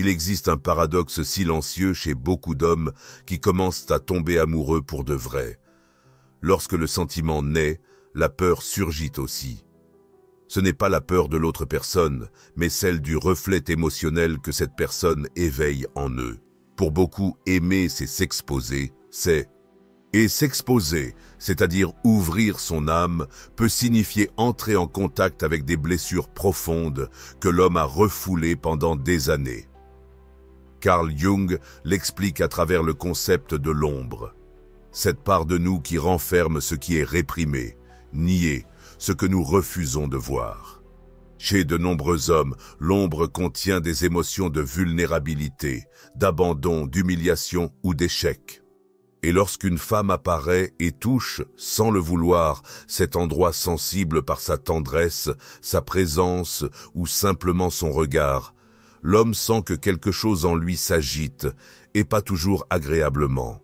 Il existe un paradoxe silencieux chez beaucoup d'hommes qui commencent à tomber amoureux pour de vrai. Lorsque le sentiment naît, la peur surgit aussi. Ce n'est pas la peur de l'autre personne, mais celle du reflet émotionnel que cette personne éveille en eux. Pour beaucoup, aimer, c'est s'exposer, Et s'exposer, c'est-à-dire ouvrir son âme, peut signifier entrer en contact avec des blessures profondes que l'homme a refoulées pendant des années. Carl Jung l'explique à travers le concept de l'ombre. Cette part de nous qui renferme ce qui est réprimé, nié, ce que nous refusons de voir. Chez de nombreux hommes, l'ombre contient des émotions de vulnérabilité, d'abandon, d'humiliation ou d'échec. Et lorsqu'une femme apparaît et touche, sans le vouloir, cet endroit sensible par sa tendresse, sa présence ou simplement son regard, l'homme sent que quelque chose en lui s'agite, et pas toujours agréablement.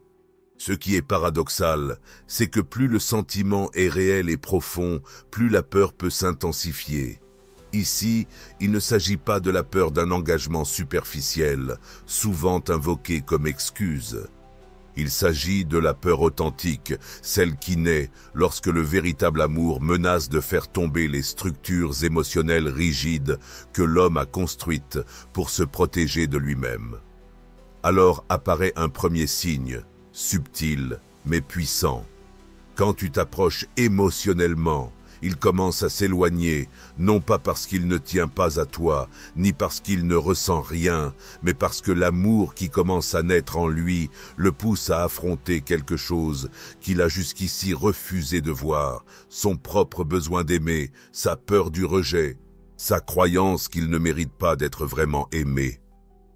Ce qui est paradoxal, c'est que plus le sentiment est réel et profond, plus la peur peut s'intensifier. Ici, il ne s'agit pas de la peur d'un engagement superficiel, souvent invoqué comme excuse. Il s'agit de la peur authentique, celle qui naît lorsque le véritable amour menace de faire tomber les structures émotionnelles rigides que l'homme a construites pour se protéger de lui-même. Alors apparaît un premier signe, subtil mais puissant. Quand tu t'approches émotionnellement, il commence à s'éloigner, non pas parce qu'il ne tient pas à toi, ni parce qu'il ne ressent rien, mais parce que l'amour qui commence à naître en lui le pousse à affronter quelque chose qu'il a jusqu'ici refusé de voir, son propre besoin d'aimer, sa peur du rejet, sa croyance qu'il ne mérite pas d'être vraiment aimé.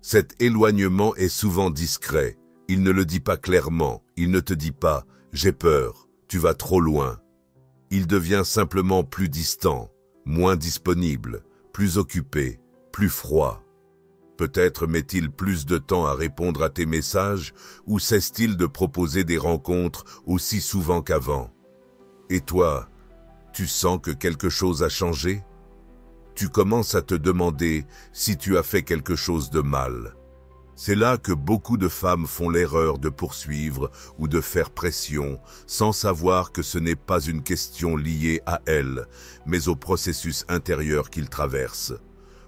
Cet éloignement est souvent discret, il ne le dit pas clairement, il ne te dit pas « j'ai peur, tu vas trop loin ». Il devient simplement plus distant, moins disponible, plus occupé, plus froid. Peut-être met-il plus de temps à répondre à tes messages ou cesse-t-il de proposer des rencontres aussi souvent qu'avant. Et toi, tu sens que quelque chose a changé? Tu commences à te demander si tu as fait quelque chose de mal. C'est là que beaucoup de femmes font l'erreur de poursuivre ou de faire pression sans savoir que ce n'est pas une question liée à elles, mais au processus intérieur qu'ils traversent.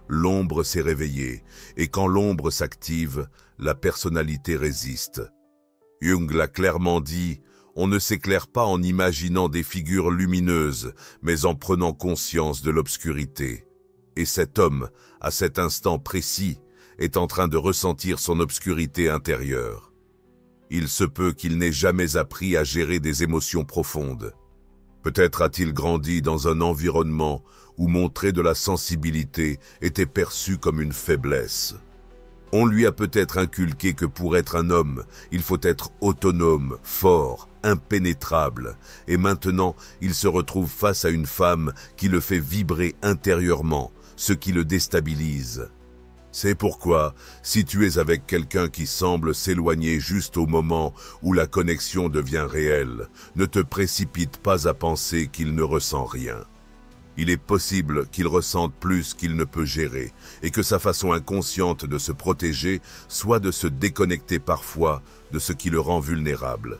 L'ombre s'est réveillée, et quand l'ombre s'active, la personnalité résiste. Jung l'a clairement dit, on ne s'éclaire pas en imaginant des figures lumineuses, mais en prenant conscience de l'obscurité. Et cet homme, à cet instant précis, est en train de ressentir son obscurité intérieure. Il se peut qu'il n'ait jamais appris à gérer des émotions profondes. Peut-être a-t-il grandi dans un environnement où montrer de la sensibilité était perçu comme une faiblesse. On lui a peut-être inculqué que pour être un homme, il faut être autonome, fort, impénétrable, et maintenant il se retrouve face à une femme qui le fait vibrer intérieurement, ce qui le déstabilise. C'est pourquoi, si tu es avec quelqu'un qui semble s'éloigner juste au moment où la connexion devient réelle, ne te précipite pas à penser qu'il ne ressent rien. Il est possible qu'il ressente plus qu'il ne peut gérer et que sa façon inconsciente de se protéger soit de se déconnecter parfois de ce qui le rend vulnérable.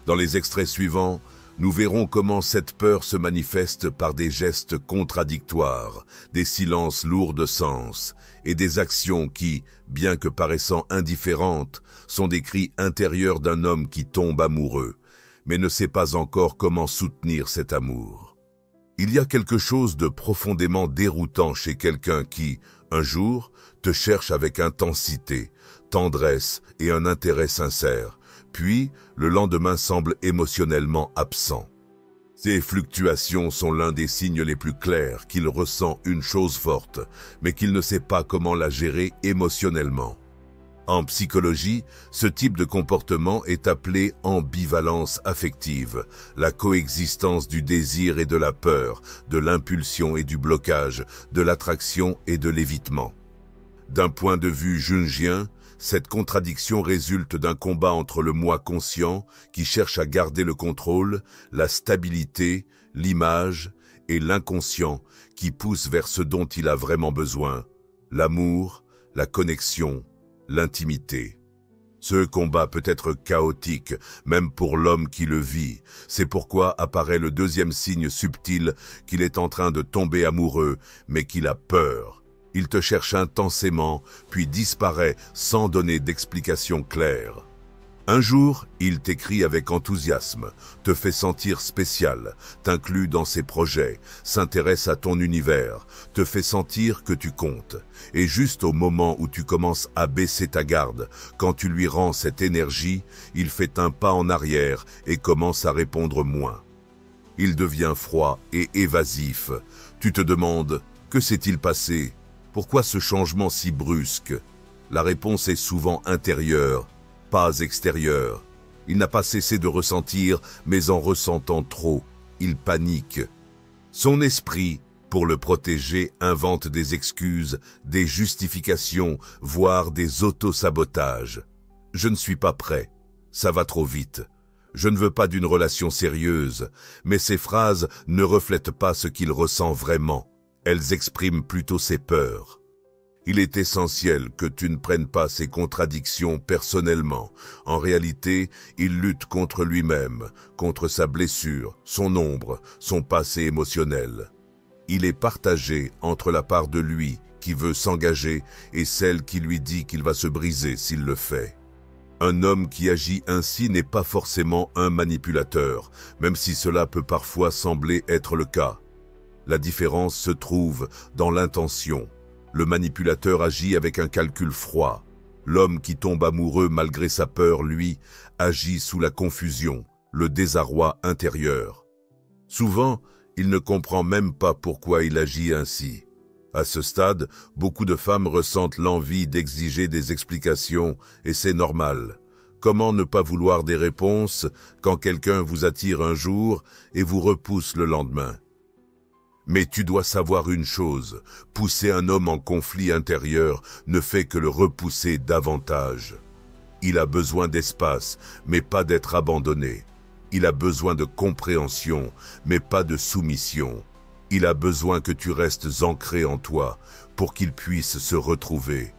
Dans les extraits suivants, nous verrons comment cette peur se manifeste par des gestes contradictoires, des silences lourds de sens et des actions qui, bien que paraissant indifférentes, sont des cris intérieurs d'un homme qui tombe amoureux, mais ne sait pas encore comment soutenir cet amour. Il y a quelque chose de profondément déroutant chez quelqu'un qui, un jour, te cherche avec intensité, tendresse et un intérêt sincère, puis le lendemain semble émotionnellement absent. Ces fluctuations sont l'un des signes les plus clairs qu'il ressent une chose forte, mais qu'il ne sait pas comment la gérer émotionnellement. En psychologie, ce type de comportement est appelé ambivalence affective, la coexistence du désir et de la peur, de l'impulsion et du blocage, de l'attraction et de l'évitement. D'un point de vue jungien, cette contradiction résulte d'un combat entre le moi conscient, qui cherche à garder le contrôle, la stabilité, l'image, et l'inconscient, qui pousse vers ce dont il a vraiment besoin, l'amour, la connexion, l'intimité. Ce combat peut être chaotique, même pour l'homme qui le vit. C'est pourquoi apparaît le deuxième signe subtil qu'il est en train de tomber amoureux, mais qu'il a peur. Il te cherche intensément, puis disparaît sans donner d'explication claire. Un jour, il t'écrit avec enthousiasme, te fait sentir spécial, t'inclut dans ses projets, s'intéresse à ton univers, te fait sentir que tu comptes. Et juste au moment où tu commences à baisser ta garde, quand tu lui rends cette énergie, il fait un pas en arrière et commence à répondre moins. Il devient froid et évasif. Tu te demandes, que s'est-il passé? Pourquoi ce changement si brusque? La réponse est souvent intérieure, pas extérieur. Il n'a pas cessé de ressentir, mais en ressentant trop, il panique. Son esprit, pour le protéger, invente des excuses, des justifications, voire des autosabotages. Je ne suis pas prêt, ça va trop vite. Je ne veux pas d'une relation sérieuse, mais ces phrases ne reflètent pas ce qu'il ressent vraiment. Elles expriment plutôt ses peurs. Il est essentiel que tu ne prennes pas ces contradictions personnellement. En réalité, il lutte contre lui-même, contre sa blessure, son ombre, son passé émotionnel. Il est partagé entre la part de lui qui veut s'engager et celle qui lui dit qu'il va se briser s'il le fait. Un homme qui agit ainsi n'est pas forcément un manipulateur, même si cela peut parfois sembler être le cas. La différence se trouve dans l'intention. Le manipulateur agit avec un calcul froid. L'homme qui tombe amoureux malgré sa peur, lui, agit sous la confusion, le désarroi intérieur. Souvent, il ne comprend même pas pourquoi il agit ainsi. À ce stade, beaucoup de femmes ressentent l'envie d'exiger des explications, et c'est normal. Comment ne pas vouloir des réponses quand quelqu'un vous attire un jour et vous repousse le lendemain? Mais tu dois savoir une chose, pousser un homme en conflit intérieur ne fait que le repousser davantage. Il a besoin d'espace, mais pas d'être abandonné. Il a besoin de compréhension, mais pas de soumission. Il a besoin que tu restes ancré en toi pour qu'il puisse se retrouver.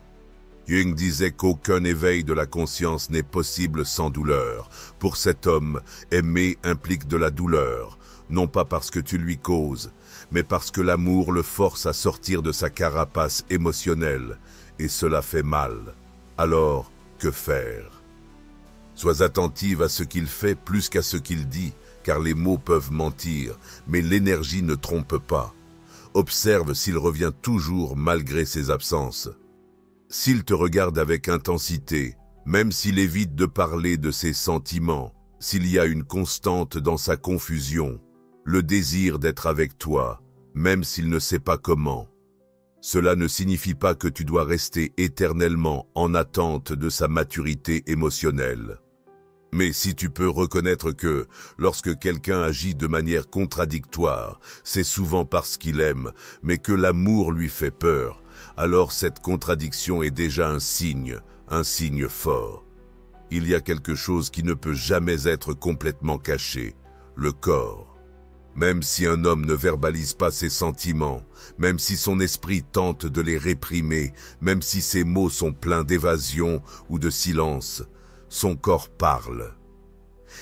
Jung disait qu'aucun éveil de la conscience n'est possible sans douleur. Pour cet homme, aimer implique de la douleur, non pas parce que tu lui causes, mais parce que l'amour le force à sortir de sa carapace émotionnelle, et cela fait mal. Alors, que faire? Sois attentive à ce qu'il fait plus qu'à ce qu'il dit, car les mots peuvent mentir, mais l'énergie ne trompe pas. Observe s'il revient toujours malgré ses absences. S'il te regarde avec intensité, même s'il évite de parler de ses sentiments, s'il y a une constante dans sa confusion, le désir d'être avec toi, même s'il ne sait pas comment. Cela ne signifie pas que tu dois rester éternellement en attente de sa maturité émotionnelle. Mais si tu peux reconnaître que, lorsque quelqu'un agit de manière contradictoire, c'est souvent parce qu'il aime, mais que l'amour lui fait peur, alors cette contradiction est déjà un signe fort. Il y a quelque chose qui ne peut jamais être complètement caché, le corps. Même si un homme ne verbalise pas ses sentiments, même si son esprit tente de les réprimer, même si ses mots sont pleins d'évasion ou de silence, son corps parle.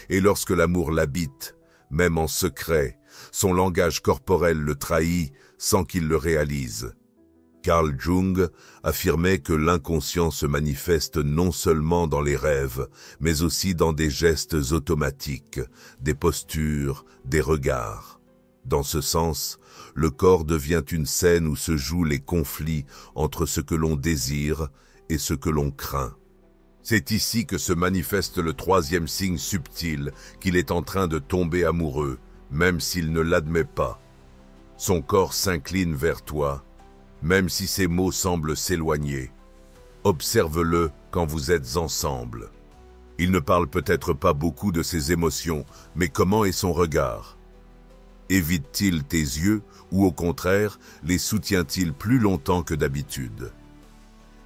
Et lorsque l'amour l'habite, même en secret, son langage corporel le trahit sans qu'il le réalise. Carl Jung affirmait que l'inconscient se manifeste non seulement dans les rêves, mais aussi dans des gestes automatiques, des postures, des regards. Dans ce sens, le corps devient une scène où se jouent les conflits entre ce que l'on désire et ce que l'on craint. C'est ici que se manifeste le troisième signe subtil qu'il est en train de tomber amoureux, même s'il ne l'admet pas. Son corps s'incline vers toi, même si ses mots semblent s'éloigner. Observe-le quand vous êtes ensemble. Il ne parle peut-être pas beaucoup de ses émotions, mais comment est son regard? Évite-t-il tes yeux ou au contraire, les soutient-il plus longtemps que d'habitude?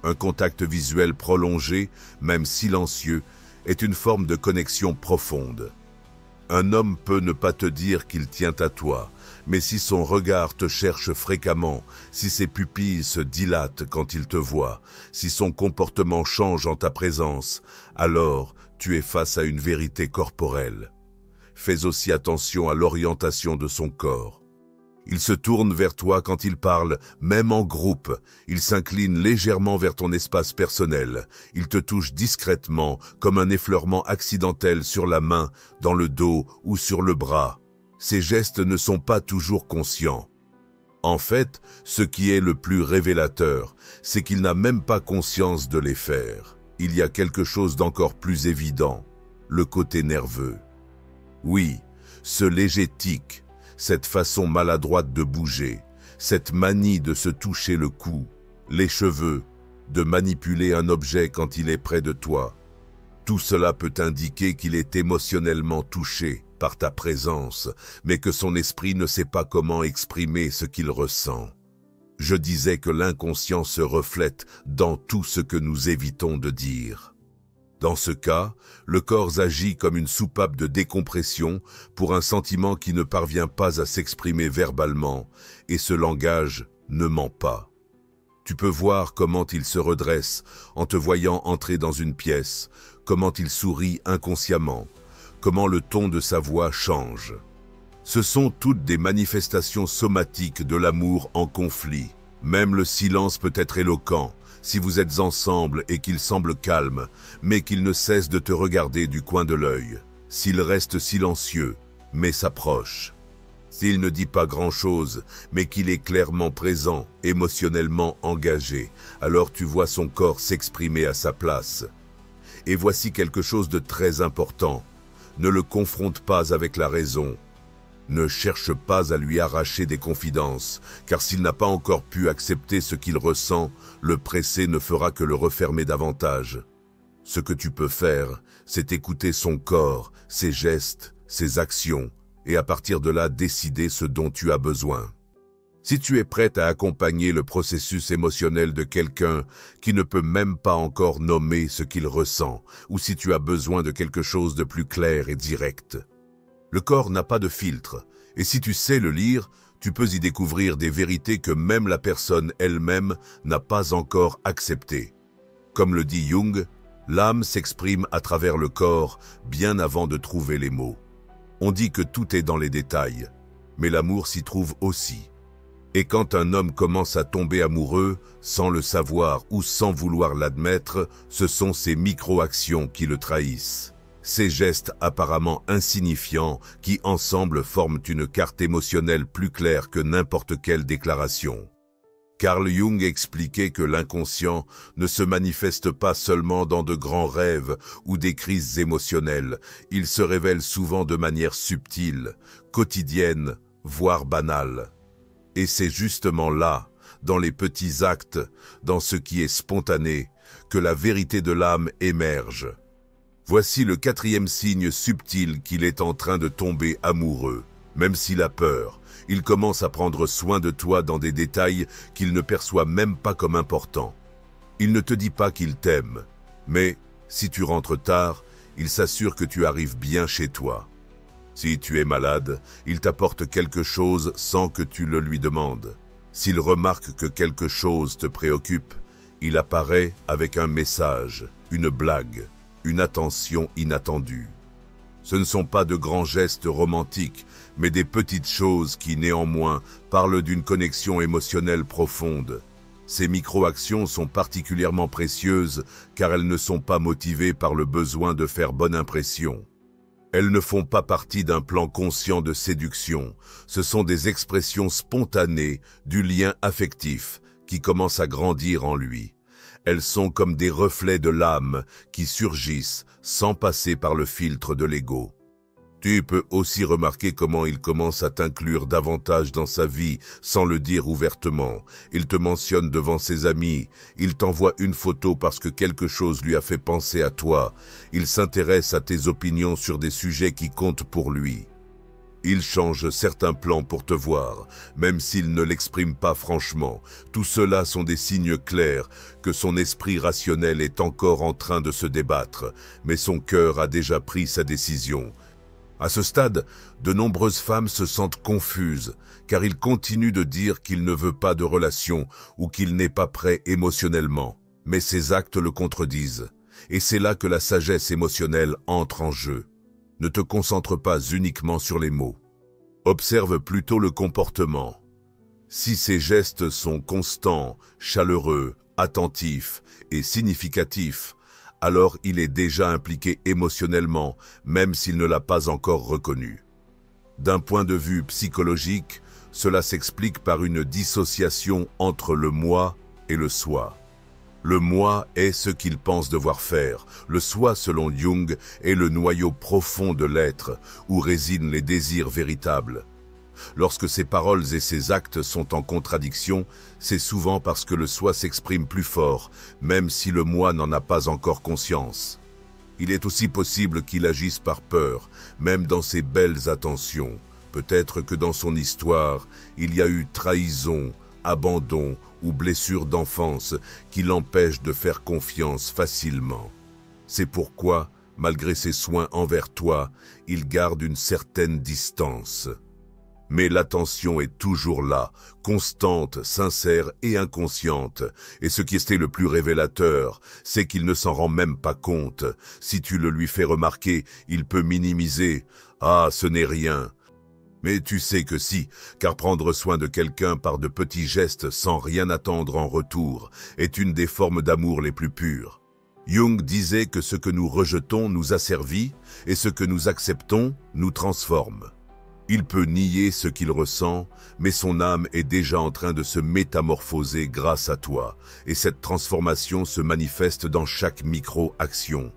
Un contact visuel prolongé, même silencieux, est une forme de connexion profonde. Un homme peut ne pas te dire qu'il tient à toi, mais si son regard te cherche fréquemment, si ses pupilles se dilatent quand il te voit, si son comportement change en ta présence, alors tu es face à une vérité corporelle. Fais aussi attention à l'orientation de son corps. Il se tourne vers toi quand il parle, même en groupe. Il s'incline légèrement vers ton espace personnel. Il te touche discrètement, comme un effleurement accidentel sur la main, dans le dos ou sur le bras. Ces gestes ne sont pas toujours conscients. En fait, ce qui est le plus révélateur, c'est qu'il n'a même pas conscience de les faire. Il y a quelque chose d'encore plus évident, le côté nerveux. Oui, ce léger tic, cette façon maladroite de bouger, cette manie de se toucher le cou, les cheveux, de manipuler un objet quand il est près de toi. Tout cela peut indiquer qu'il est émotionnellement touché par ta présence, mais que son esprit ne sait pas comment exprimer ce qu'il ressent. Je disais que l'inconscient se reflète dans tout ce que nous évitons de dire. Dans ce cas, le corps agit comme une soupape de décompression pour un sentiment qui ne parvient pas à s'exprimer verbalement, et ce langage ne ment pas. Tu peux voir comment il se redresse en te voyant entrer dans une pièce, comment il sourit inconsciemment, comment le ton de sa voix change. Ce sont toutes des manifestations somatiques de l'amour en conflit. Même le silence peut être éloquent, si vous êtes ensemble et qu'il semble calme, mais qu'il ne cesse de te regarder du coin de l'œil. S'il reste silencieux, mais s'approche. S'il ne dit pas grand-chose, mais qu'il est clairement présent, émotionnellement engagé, alors tu vois son corps s'exprimer à sa place. Et voici quelque chose de très important. Ne le confronte pas avec la raison. Ne cherche pas à lui arracher des confidences, car s'il n'a pas encore pu accepter ce qu'il ressent, le presser ne fera que le refermer davantage. Ce que tu peux faire, c'est écouter son corps, ses gestes, ses actions, et à partir de là décider ce dont tu as besoin. Si tu es prête à accompagner le processus émotionnel de quelqu'un qui ne peut même pas encore nommer ce qu'il ressent, ou si tu as besoin de quelque chose de plus clair et direct. Le corps n'a pas de filtre, et si tu sais le lire, tu peux y découvrir des vérités que même la personne elle-même n'a pas encore acceptées. Comme le dit Jung, l'âme s'exprime à travers le corps bien avant de trouver les mots. On dit que tout est dans les détails, mais l'amour s'y trouve aussi. Et quand un homme commence à tomber amoureux, sans le savoir ou sans vouloir l'admettre, ce sont ces micro-actions qui le trahissent. Ces gestes apparemment insignifiants qui ensemble forment une carte émotionnelle plus claire que n'importe quelle déclaration. Carl Jung expliquait que l'inconscient ne se manifeste pas seulement dans de grands rêves ou des crises émotionnelles, il se révèle souvent de manière subtile, quotidienne, voire banale. Et c'est justement là, dans les petits actes, dans ce qui est spontané, que la vérité de l'âme émerge. Voici le 4e signe subtil qu'il est en train de tomber amoureux. Même s'il a peur, il commence à prendre soin de toi dans des détails qu'il ne perçoit même pas comme importants. Il ne te dit pas qu'il t'aime, mais, si tu rentres tard, il s'assure que tu arrives bien chez toi. Si tu es malade, il t'apporte quelque chose sans que tu le lui demandes. S'il remarque que quelque chose te préoccupe, il apparaît avec un message, une blague, une attention inattendue. Ce ne sont pas de grands gestes romantiques, mais des petites choses qui, néanmoins, parlent d'une connexion émotionnelle profonde. Ces micro-actions sont particulièrement précieuses car elles ne sont pas motivées par le besoin de faire bonne impression. Elles ne font pas partie d'un plan conscient de séduction. Ce sont des expressions spontanées du lien affectif qui commence à grandir en lui. Elles sont comme des reflets de l'âme qui surgissent sans passer par le filtre de l'ego. Tu peux aussi remarquer comment il commence à t'inclure davantage dans sa vie sans le dire ouvertement. Il te mentionne devant ses amis, il t'envoie une photo parce que quelque chose lui a fait penser à toi. Il s'intéresse à tes opinions sur des sujets qui comptent pour lui. Il change certains plans pour te voir, même s'il ne l'exprime pas franchement. Tout cela sont des signes clairs que son esprit rationnel est encore en train de se débattre, mais son cœur a déjà pris sa décision. À ce stade, de nombreuses femmes se sentent confuses, car il continue de dire qu'il ne veut pas de relation ou qu'il n'est pas prêt émotionnellement. Mais ses actes le contredisent. Et c'est là que la sagesse émotionnelle entre en jeu. Ne te concentre pas uniquement sur les mots. Observe plutôt le comportement. Si ces gestes sont constants, chaleureux, attentifs et significatifs, alors il est déjà impliqué émotionnellement, même s'il ne l'a pas encore reconnu. D'un point de vue psychologique, cela s'explique par une dissociation entre le moi et le soi. Le moi est ce qu'il pense devoir faire. Le soi, selon Jung, est le noyau profond de l'être, où résident les désirs véritables. Lorsque ses paroles et ses actes sont en contradiction, c'est souvent parce que le soi s'exprime plus fort, même si le moi n'en a pas encore conscience. Il est aussi possible qu'il agisse par peur, même dans ses belles attentions. Peut-être que dans son histoire, il y a eu trahison, abandon ou blessure d'enfance qui l'empêchent de faire confiance facilement. C'est pourquoi, malgré ses soins envers toi, il garde une certaine distance. Mais l'attention est toujours là, constante, sincère et inconsciente. Et ce qui est le plus révélateur, c'est qu'il ne s'en rend même pas compte. Si tu le lui fais remarquer, il peut minimiser. « Ah, ce n'est rien !» Mais tu sais que si, car prendre soin de quelqu'un par de petits gestes sans rien attendre en retour est une des formes d'amour les plus pures. Jung disait que ce que nous rejetons nous asservit et ce que nous acceptons nous transforme. Il peut nier ce qu'il ressent, mais son âme est déjà en train de se métamorphoser grâce à toi, et cette transformation se manifeste dans chaque micro-action.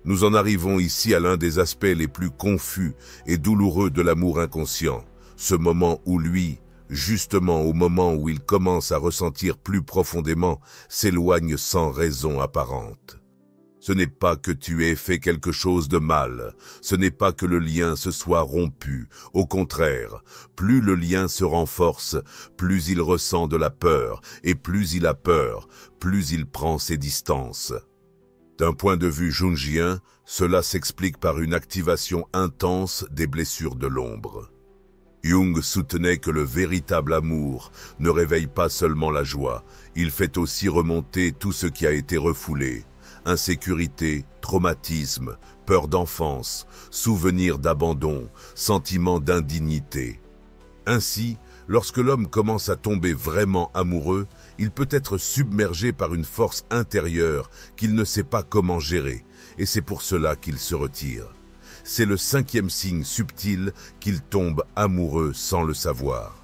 Nous en arrivons ici à l'un des aspects les plus confus et douloureux de l'amour inconscient, ce moment où lui, justement au moment où il commence à ressentir plus profondément, s'éloigne sans raison apparente. Ce n'est pas que tu aies fait quelque chose de mal, ce n'est pas que le lien se soit rompu. Au contraire, plus le lien se renforce, plus il ressent de la peur, et plus il a peur, plus il prend ses distances. D'un point de vue jungien, cela s'explique par une activation intense des blessures de l'ombre. Jung soutenait que le véritable amour ne réveille pas seulement la joie, il fait aussi remonter tout ce qui a été refoulé. Insécurité, traumatisme, peur d'enfance, souvenir d'abandon, sentiment d'indignité. Ainsi, lorsque l'homme commence à tomber vraiment amoureux, il peut être submergé par une force intérieure qu'il ne sait pas comment gérer, et c'est pour cela qu'il se retire. C'est le 5e signe subtil qu'il tombe amoureux sans le savoir.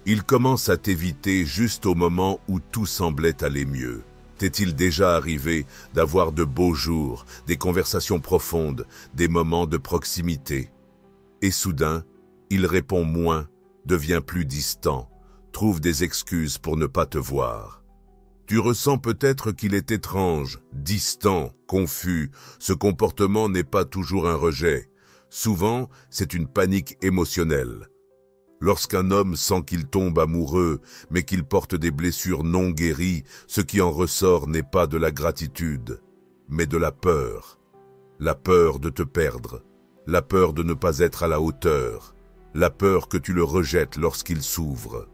Il commence à t'éviter juste au moment où tout semblait aller mieux. T'est-il déjà arrivé d'avoir de beaux jours, des conversations profondes, des moments de proximité? Et soudain, il répond moins, devient plus distant, trouve des excuses pour ne pas te voir. Tu ressens peut-être qu'il est étrange, distant, confus. Ce comportement n'est pas toujours un rejet. Souvent, c'est une panique émotionnelle. Lorsqu'un homme sent qu'il tombe amoureux, mais qu'il porte des blessures non guéries, ce qui en ressort n'est pas de la gratitude, mais de la peur. La peur de te perdre, la peur de ne pas être à la hauteur, la peur que tu le rejettes lorsqu'il s'ouvre.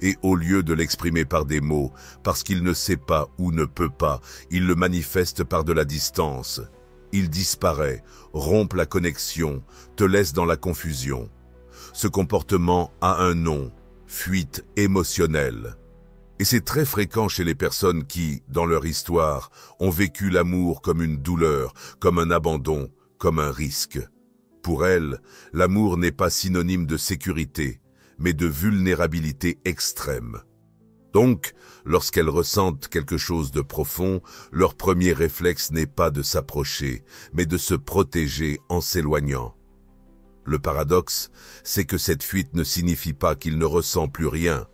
Et au lieu de l'exprimer par des mots, parce qu'il ne sait pas ou ne peut pas, il le manifeste par de la distance. Il disparaît, rompt la connexion, te laisse dans la confusion. Ce comportement a un nom, fuite émotionnelle. Et c'est très fréquent chez les personnes qui, dans leur histoire, ont vécu l'amour comme une douleur, comme un abandon, comme un risque. Pour elles, l'amour n'est pas synonyme de sécurité, mais de vulnérabilité extrême. Donc, lorsqu'elles ressentent quelque chose de profond, leur premier réflexe n'est pas de s'approcher, mais de se protéger en s'éloignant. Le paradoxe, c'est que cette fuite ne signifie pas qu'il ne ressent plus rien.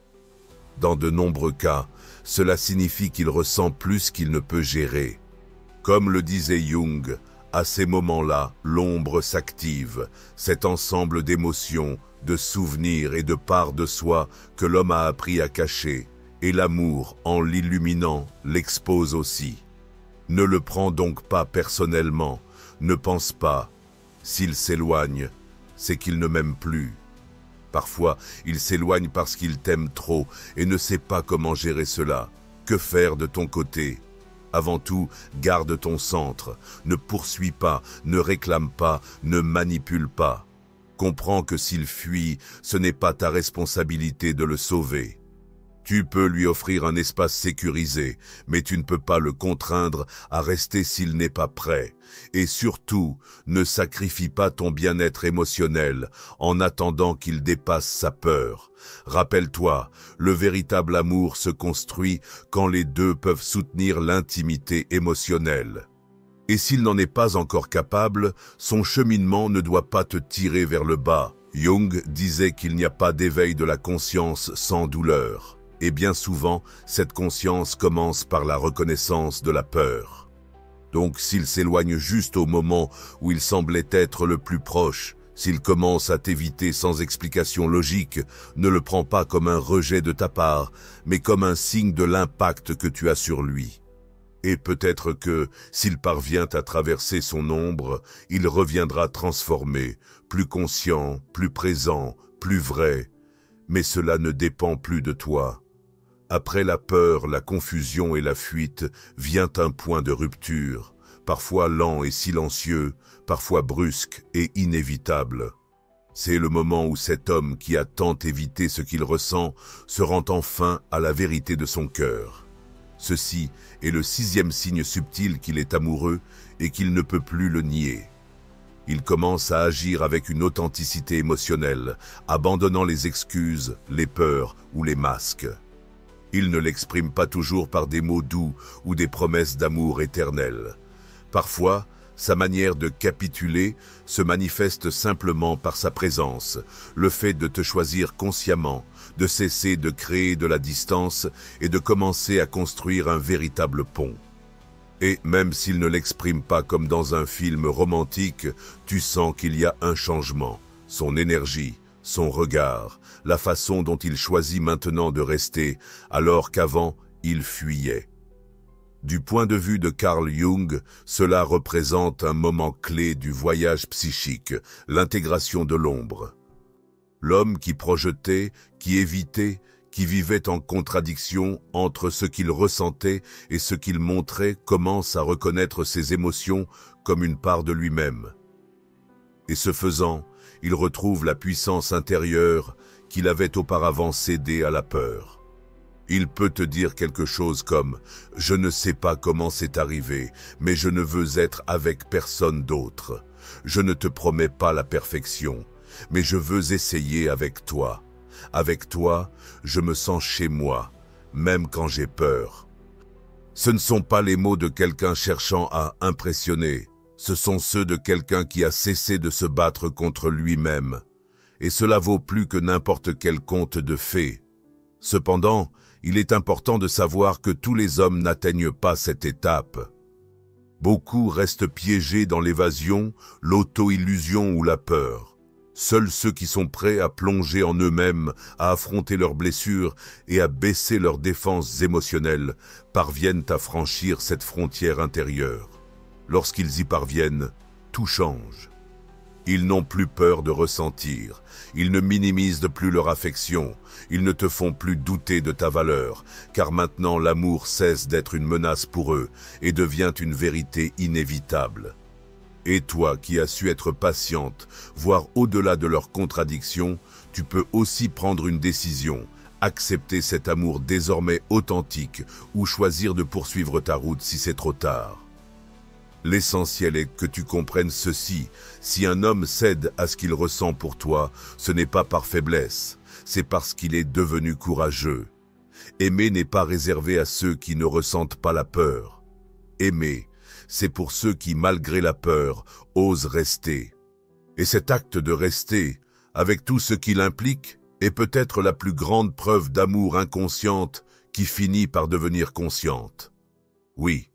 Dans de nombreux cas, cela signifie qu'il ressent plus qu'il ne peut gérer. Comme le disait Jung, à ces moments-là, l'ombre s'active, cet ensemble d'émotions, de souvenirs et de parts de soi que l'homme a appris à cacher, et l'amour, en l'illuminant, l'expose aussi. Ne le prends donc pas personnellement, ne pense pas. S'il s'éloigne, c'est qu'il ne m'aime plus. Parfois, il s'éloigne parce qu'il t'aime trop et ne sait pas comment gérer cela. Que faire de ton côté? Avant tout, garde ton centre. Ne poursuis pas, ne réclame pas, ne manipule pas. Comprends que s'il fuit, ce n'est pas ta responsabilité de le sauver. Tu peux lui offrir un espace sécurisé, mais tu ne peux pas le contraindre à rester s'il n'est pas prêt. Et surtout, ne sacrifie pas ton bien-être émotionnel en attendant qu'il dépasse sa peur. Rappelle-toi, le véritable amour se construit quand les deux peuvent soutenir l'intimité émotionnelle. Et s'il n'en est pas encore capable, son cheminement ne doit pas te tirer vers le bas. Jung disait qu'il n'y a pas d'éveil de la conscience sans douleur. Et bien souvent, cette conscience commence par la reconnaissance de la peur. Donc s'il s'éloigne juste au moment où il semblait être le plus proche, s'il commence à t'éviter sans explication logique, ne le prends pas comme un rejet de ta part, mais comme un signe de l'impact que tu as sur lui. Et peut-être que, s'il parvient à traverser son ombre, il reviendra transformé, plus conscient, plus présent, plus vrai. Mais cela ne dépend plus de toi. Après la peur, la confusion et la fuite, vient un point de rupture, parfois lent et silencieux, parfois brusque et inévitable. C'est le moment où cet homme qui a tant évité ce qu'il ressent se rend enfin à la vérité de son cœur. Ceci est le 6e signe subtil qu'il est amoureux et qu'il ne peut plus le nier. Il commence à agir avec une authenticité émotionnelle, abandonnant les excuses, les peurs ou les masques. Il ne l'exprime pas toujours par des mots doux ou des promesses d'amour éternel. Parfois, sa manière de capituler se manifeste simplement par sa présence, le fait de te choisir consciemment, de cesser de créer de la distance et de commencer à construire un véritable pont. Et même s'il ne l'exprime pas comme dans un film romantique, tu sens qu'il y a un changement, son énergie, son regard, la façon dont il choisit maintenant de rester, alors qu'avant, il fuyait. Du point de vue de Carl Jung, cela représente un moment clé du voyage psychique, l'intégration de l'ombre. L'homme qui projetait, qui évitait, qui vivait en contradiction entre ce qu'il ressentait et ce qu'il montrait commence à reconnaître ses émotions comme une part de lui-même. Et ce faisant, il retrouve la puissance intérieure qu'il avait auparavant cédée à la peur. Il peut te dire quelque chose comme « Je ne sais pas comment c'est arrivé, mais je ne veux être avec personne d'autre. Je ne te promets pas la perfection, mais je veux essayer avec toi. Avec toi, je me sens chez moi, même quand j'ai peur. » Ce ne sont pas les mots de quelqu'un cherchant à impressionner. Ce sont ceux de quelqu'un qui a cessé de se battre contre lui-même. Et cela vaut plus que n'importe quel conte de fées. Cependant, il est important de savoir que tous les hommes n'atteignent pas cette étape. Beaucoup restent piégés dans l'évasion, l'auto-illusion ou la peur. Seuls ceux qui sont prêts à plonger en eux-mêmes, à affronter leurs blessures et à baisser leurs défenses émotionnelles parviennent à franchir cette frontière intérieure. Lorsqu'ils y parviennent, tout change. Ils n'ont plus peur de ressentir, ils ne minimisent plus leur affection, ils ne te font plus douter de ta valeur, car maintenant l'amour cesse d'être une menace pour eux et devient une vérité inévitable. Et toi qui as su être patiente, voire au-delà de leurs contradictions, tu peux aussi prendre une décision, accepter cet amour désormais authentique ou choisir de poursuivre ta route si c'est trop tard. L'essentiel est que tu comprennes ceci, si un homme cède à ce qu'il ressent pour toi, ce n'est pas par faiblesse, c'est parce qu'il est devenu courageux. Aimer n'est pas réservé à ceux qui ne ressentent pas la peur. Aimer, c'est pour ceux qui, malgré la peur, osent rester. Et cet acte de rester, avec tout ce qu'il implique, est peut-être la plus grande preuve d'amour inconsciente qui finit par devenir consciente. Oui.